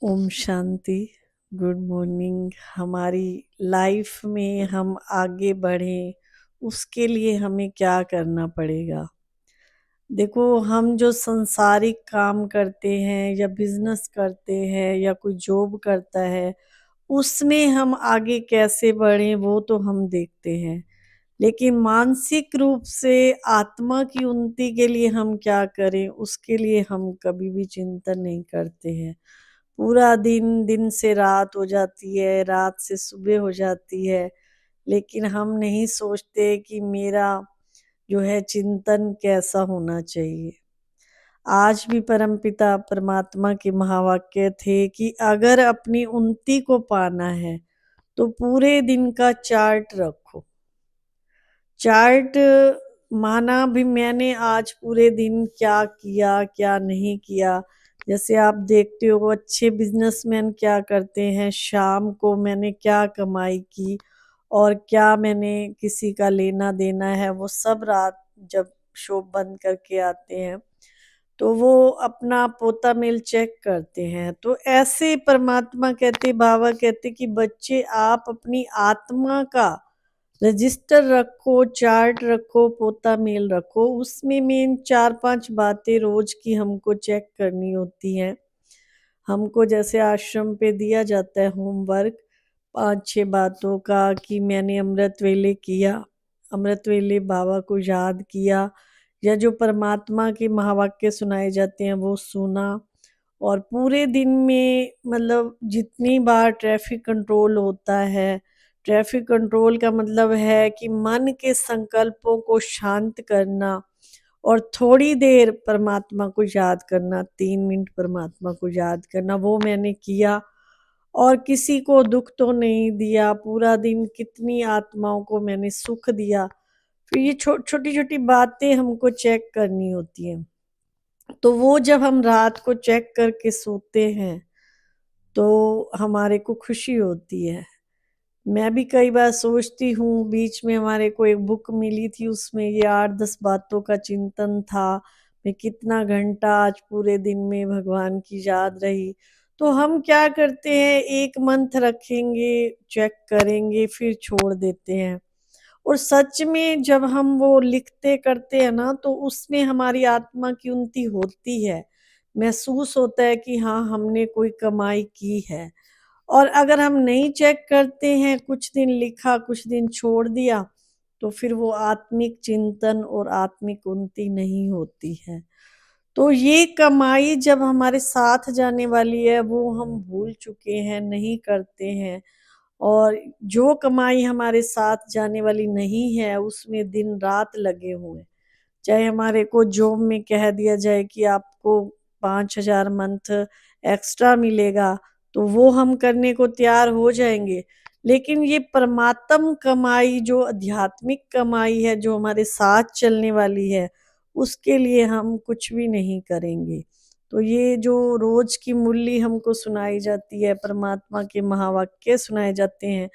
ओम शांति। Good morning. हमारी life में हम आगे बढ़ें उसके लिए हमें क्या करना पड़ेगा? देखो, हम जो संसारिक काम करते हैं या बिजनेस करते हैं या कोई जॉब करता है, उसमें हम आगे कैसे बढ़ें वो तो हम देखते हैं। लेकिन मानसिक रूप से आत्मा की उन्नति के लिए हम क्या करें, उसके लिए हम कभी भी चिंतन नहीं करते हैं। पूरा दिन, दिन से रात हो जाती है, रात से सुबह हो जाती है, लेकिन हम नहीं सोचते कि मेरा जो है चिंतन कैसा होना चाहिए। आज भी परमपिता परमात्मा के महावाक्य थे कि अगर अपनी उन्नति को पाना है तो पूरे दिन का चार्ट रखो। चार्ट माना भी मैंने आज पूरे दिन क्या किया, क्या नहीं किया। जैसे आप देखते हो अच्छे बिजनेसमैन क्या करते हैं, शाम को मैंने क्या कमाई की और क्या मैंने किसी का लेना देना है, वो सब रात जब शॉप बंद करके आते हैं तो वो अपना पोता मेल चेक करते हैं। तो ऐसे परमात्मा कहते, बाबा कहते कि बच्चे आप अपनी आत्मा का रजिस्टर रखो, चार्ट रखो, पोता मेल रखो। उसमें मेन 4-5 बातें रोज की हमको चेक करनी होती हैं। हमको जैसे आश्रम पे दिया जाता है होमवर्क 5-6 बातों का कि मैंने अमृत वेले किया, अमृत वेले बाबा को याद किया, या जो परमात्मा के महावाक्य सुनाए जाते हैं वो सुना। और पूरे दिन में मतलब जितनी बार ट्रैफिक कंट्रोल होता है, ट्रैफिक कंट्रोल का मतलब है कि मन के संकल्पों को शांत करना और थोड़ी देर परमात्मा को याद करना, 3 मिनट परमात्मा को याद करना, वो मैंने किया। और किसी को दुख तो नहीं दिया, पूरा दिन कितनी आत्माओं को मैंने सुख दिया। फिर ये छोटी छोटी बातें हमको चेक करनी होती हैं। तो वो जब हम रात को चेक करके सोते हैं तो हमारे को खुशी होती है। मैं भी कई बार सोचती हूँ, बीच में हमारे को एक बुक मिली थी, उसमें ये 8-10 बातों का चिंतन था। मैं कितना घंटा आज पूरे दिन में भगवान की याद रही। तो हम क्या करते हैं, एक मंथ रखेंगे, चेक करेंगे, फिर छोड़ देते हैं। और सच में जब हम वो लिखते करते हैं ना, तो उसमें हमारी आत्मा की उन्नति होती है। महसूस होता है कि हाँ, हमने कोई कमाई की है। और अगर हम नहीं चेक करते हैं, कुछ दिन लिखा, कुछ दिन छोड़ दिया, तो फिर वो आत्मिक चिंतन और आत्मिक उन्नति नहीं होती है। तो ये कमाई जब हमारे साथ जाने वाली है वो हम भूल चुके हैं, नहीं करते हैं। और जो कमाई हमारे साथ जाने वाली नहीं है उसमें दिन रात लगे हुए हैं। चाहे हमारे को जॉब में कह दिया जाए कि आपको 5,000 मंथ एक्स्ट्रा मिलेगा, तो वो हम करने को तैयार हो जाएंगे। लेकिन ये परमात्म कमाई, जो आध्यात्मिक कमाई है, जो हमारे साथ चलने वाली है, उसके लिए हम कुछ भी नहीं करेंगे। तो ये जो रोज की मूल्य हमको सुनाई जाती है, परमात्मा के महावाक्य सुनाए जाते हैं,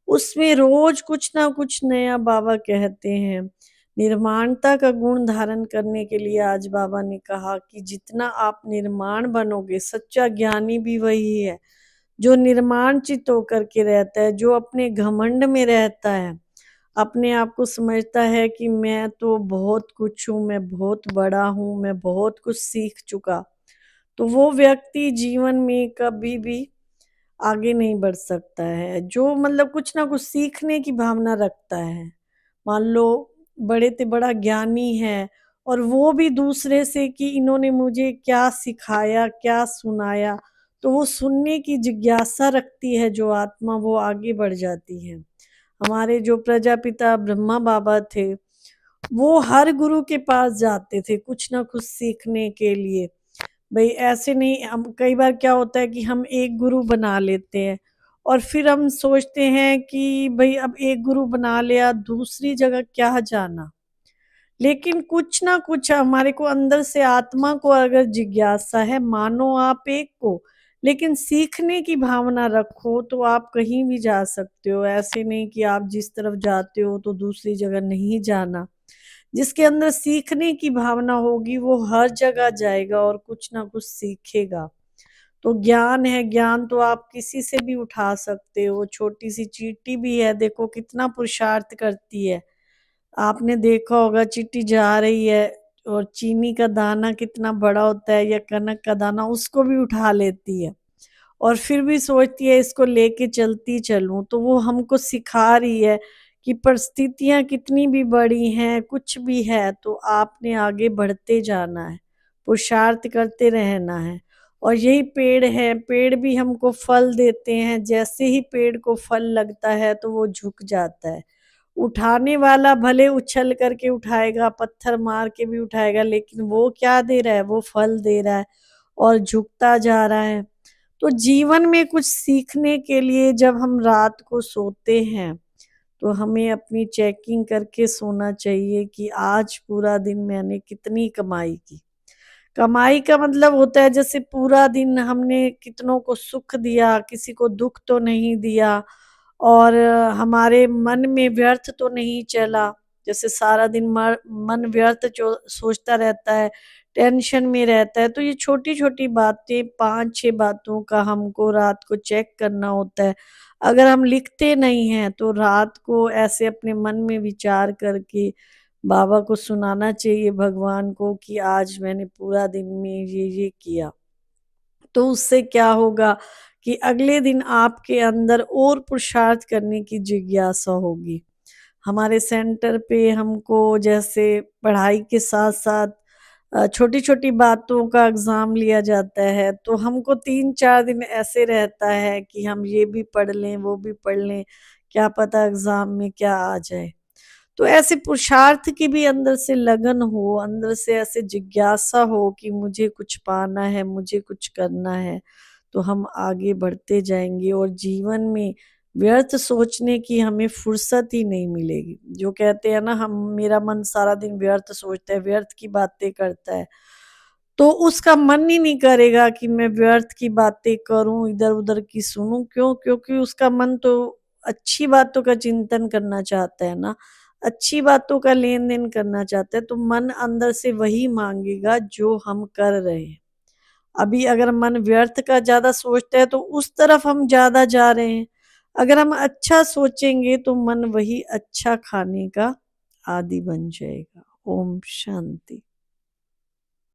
उसमें रोज कुछ ना कुछ नया बाबा कहते हैं। निर्माणता का गुण धारण करने के लिए आज बाबा ने कहा कि जितना आप निर्माण बनोगे, सच्चा ज्ञानी भी वही है जो निर्माण चित होकर के रहता है, जो अपने घमंड में रहता है, अपने आप को समझता है कि मैं तो बहुत कुछ हूँ, मैं बहुत बड़ा हूँ, मैं बहुत कुछ सीख चुका। तो वो व्यक्ति जीवन में कभी भी आगे नहीं बढ़ सकता है। जो मतलब कुछ ना कुछ सीखने की भावना रखता है, मान लो बड़े से बड़ा ज्ञानी है और वो भी दूसरे से कि इन्होंने मुझे क्या सिखाया, क्या सुनाया, तो वो सुनने की जिज्ञासा रखती है जो आत्मा, वो आगे बढ़ जाती है। हमारे जो प्रजापिता ब्रह्मा बाबा थे, वो हर गुरु के पास जाते थे कुछ ना कुछ सीखने के लिए। भई ऐसे नहीं, हम कई बार क्या होता है कि हम एक गुरु बना लेते हैं और फिर हम सोचते हैं कि भई अब एक गुरु बना लिया, दूसरी जगह क्या जाना। लेकिन कुछ ना कुछ हमारे को अंदर से आत्मा को अगर जिज्ञासा है, मानो आप एक को, लेकिन सीखने की भावना रखो तो आप कहीं भी जा सकते हो। ऐसे नहीं कि आप जिस तरफ जाते हो तो दूसरी जगह नहीं जाना। जिसके अंदर सीखने की भावना होगी वो हर जगह जाएगा और कुछ ना कुछ सीखेगा। तो ज्ञान है, ज्ञान तो आप किसी से भी उठा सकते हो। छोटी सी चींटी भी है, देखो कितना पुरुषार्थ करती है। आपने देखा होगा चींटी जा रही है और चीनी का दाना कितना बड़ा होता है या कनक का दाना, उसको भी उठा लेती है और फिर भी सोचती है इसको लेके चलती चलूं। तो वो हमको सिखा रही है कि परिस्थितियां कितनी भी बड़ी हैं, कुछ भी है, तो आपने आगे बढ़ते जाना है, पुरुषार्थ करते रहना है। और यही पेड़ है, पेड़ भी हमको फल देते हैं। जैसे ही पेड़ को फल लगता है तो वो झुक जाता है। उठाने वाला भले उछल करके उठाएगा, पत्थर मार के भी उठाएगा, लेकिन वो क्या दे रहा है, वो फल दे रहा है और झुकता जा रहा है। तो जीवन में कुछ सीखने के लिए जब हम रात को सोते हैं तो हमें अपनी चेकिंग करके सोना चाहिए कि आज पूरा दिन मैंने कितनी कमाई की। कमाई का मतलब होता है जैसे पूरा दिन हमने कितनों को सुख दिया, किसी को दुख तो नहीं दिया, और हमारे मन में व्यर्थ तो नहीं चला। जैसे सारा दिन मन व्यर्थ जो सोचता रहता है, टेंशन में रहता है। तो ये छोटी छोटी बातें, 5-6 बातों का हमको रात को चेक करना होता है। अगर हम लिखते नहीं हैं तो रात को ऐसे अपने मन में विचार करके बाबा को सुनाना चाहिए, भगवान को, कि आज मैंने पूरा दिन में ये किया। तो उससे क्या होगा कि अगले दिन आपके अंदर और पुरुषार्थ करने की जिज्ञासा होगी। हमारे सेंटर पे हमको जैसे पढ़ाई के साथ साथ छोटी छोटी बातों का एग्जाम लिया जाता है, तो हमको 3-4 दिन ऐसे रहता है कि हम ये भी पढ़ लें, वो भी पढ़ लें, क्या पता एग्जाम में क्या आ जाए। तो ऐसे पुरुषार्थ की भी अंदर से लगन हो, अंदर से ऐसे जिज्ञासा हो कि मुझे कुछ पाना है, मुझे कुछ करना है, तो हम आगे बढ़ते जाएंगे और जीवन में व्यर्थ सोचने की हमें फुर्सत ही नहीं मिलेगी। जो कहते हैं ना, हम मेरा मन सारा दिन व्यर्थ सोचता है, व्यर्थ की बातें करता है, तो उसका मन ही नहीं करेगा कि मैं व्यर्थ की बातें करूं, इधर उधर की सुनूं। क्यों? क्योंकि उसका मन तो अच्छी बातों का चिंतन करना चाहता है ना, अच्छी बातों का लेन देन करना चाहता है। तो मन अंदर से वही मांगेगा जो हम कर रहे हैं। अभी अगर मन व्यर्थ का ज्यादा सोचता है तो उस तरफ हम ज्यादा जा रहे हैं। अगर हम अच्छा सोचेंगे तो मन वही अच्छा खाने का आदी बन जाएगा। ओम शांति।